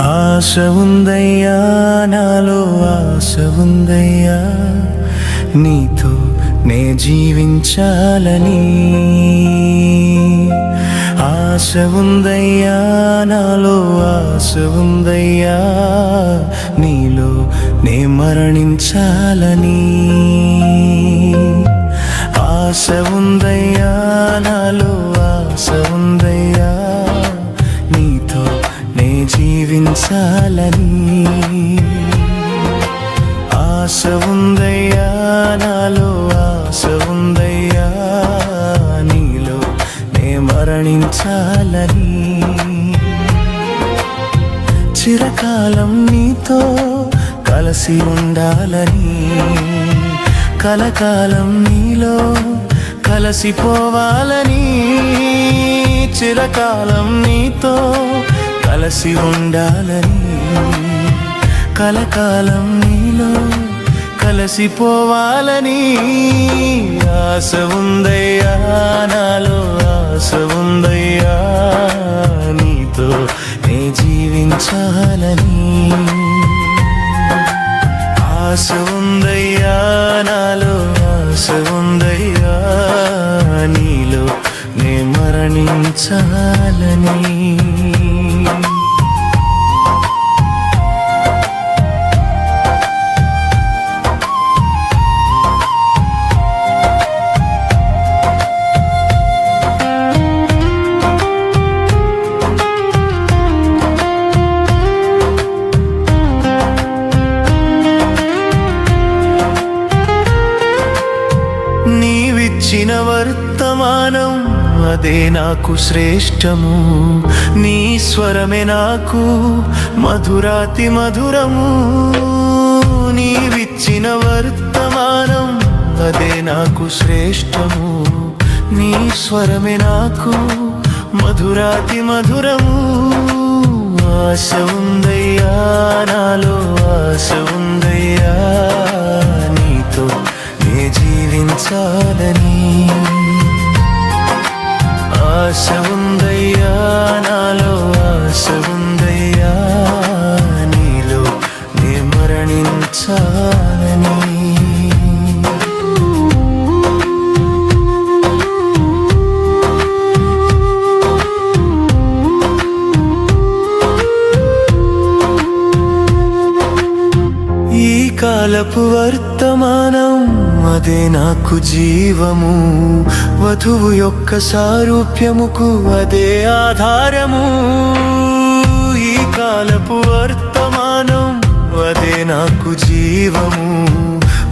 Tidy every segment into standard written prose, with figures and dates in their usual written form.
ఆశ ఉందయ్యా, నాలో ఆశ ఉందయ్యా, నీతో నే జీవించాలని. ఆశ ఉందయ్యా, నాలో ఆశ ఉందయ్యా, నీలో నే మరణించాలని. ఆశ ఉందయ్యా, నాలో ఆశ ఉందయ్యా, నీతో నే జీవించాలని. ఆశ ఉందయ్యా, నాలో ఆశ ఉందయ్యా, నీలో నే మరణించాలని. చిరకాలం నీతో కలిసి ఉండాలని, కలకాలం నీలో కలిసిపోవాలని. చిరకాలం నీతో కలిసి ఉండాలని, కలకాలం నీలో కలిసిపోవాలని. ఆశ ఉందయ్యా, నాలో ఆశ ఉందయ్యా, నీతో నే జీవించాలని. ఆశ ఉందయ్యా, నాలో ఆశ ఉందయ్యా, నీలో నే మరణించాలని. నీవిచ్చిన వర్తమానం అదే నాకు శ్రేష్టము, నీ స్వరమే నాకు మధురాతి మధురము. నీవిచ్చిన వర్తమానం అదే నాకు శ్రేష్టము, నీ స్వరమే నాకు మధురాతి మధురము. ఆశ ఉందయ్యా, నాలో ఆశ ఉందయ్యా, నీతో నే జీవించాలని. ఆశ ఉందయ్యా, నాలో ఆశ ఉందయ్యా, నీలో నే మరణించాలని. ఈ కాలపు వర్తమానం అదే నాకు జీవము, వధువు యొక్క సారూప్యముకు అదే ఆధారము. ఈ కాలపు వర్తమానం అదే నాకు జీవము,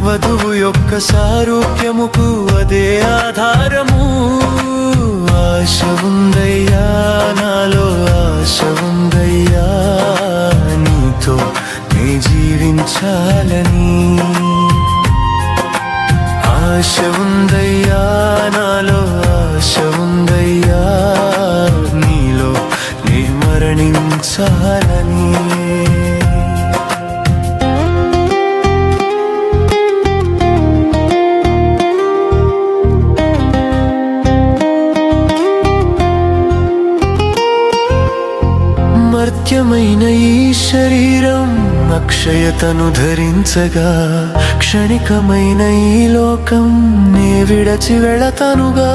వధువు యొక్క సారూప్యముకు అదే ఆధారము. ఆశ ఉందయ్యా, నాలో ఆశ ఉందయ్యా, నీతో నే జీవించాలని. ఆశ ఉందయ్యా, నాలో ఆశ ఉందయ్యా, నీలో నే మరణించాలని. మర్త్యమైన ఈ శరీరం అక్షయతను ధరించగా, క్షణికమైన ఈ లోకం నే విడచి వెళతనుగా.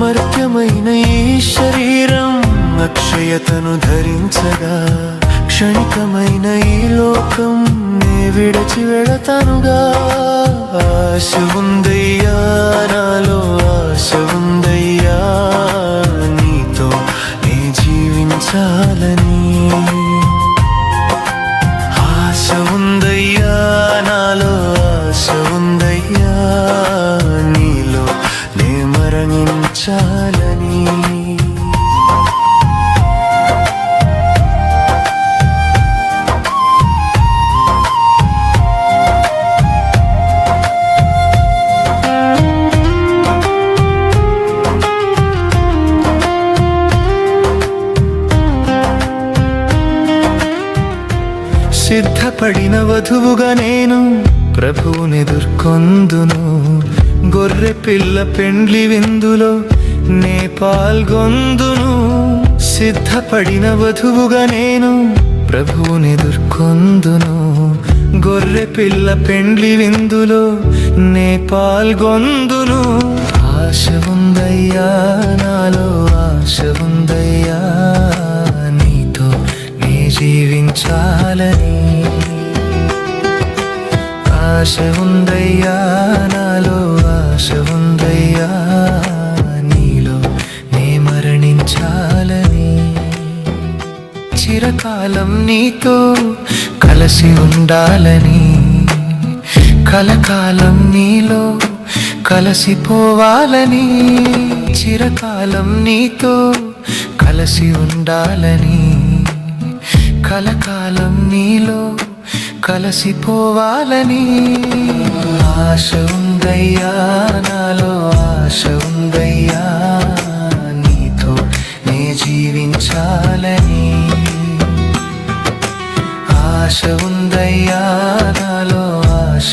మర్త్యమైన ఈ శరీరం అక్షయతను ధరించగా, క్షణికమైన ఈ లోకం నే విడచి వెళతనుగా. ఆశ ఉందయ్యా, నాలో ఆశ ఉందయ్యా, నీతో నే జీవించాలని. ఆశ ఉందయ్యా, నాలో ఆశ ఉందయ్యా, నీలో నే మరణించాలని. సిద్ధపడిన వధువుగా నేను ప్రభువునెదుర్కొందును. గొర్రె పిల్ల పెండ్లి విందులో నే పాల్గొందును. సిద్ధపడిన వధువుగా నేను ప్రభువునెదుర్కొందును. గొర్రె పిల్ల పెండ్లి విందులో నే పాల్గొందును. ఆశ ఉందయ్యా నాలో, ఆశ ఉందయ్యా నీతో నే జీవించాలని. ఆశ ఉందయ్యా నాలో, ఆశ ఉందయ్యా నీలో నే మరణించాలని. చిరకాలం నీతో కలిసి ఉండాలని, కలకాలం నీలో కలిసిపోవాలని. చిరకాలం నీతో కలిసి ఉండాలని, కలకాలం నీలో కలిసిపోవాలని. ఆశ ఉందయ్యా నాలో, ఆశ ఉందయ్యా నీతో నే జీవించాలని. ఆశ ఉందయ్యా నాలో, ఆశ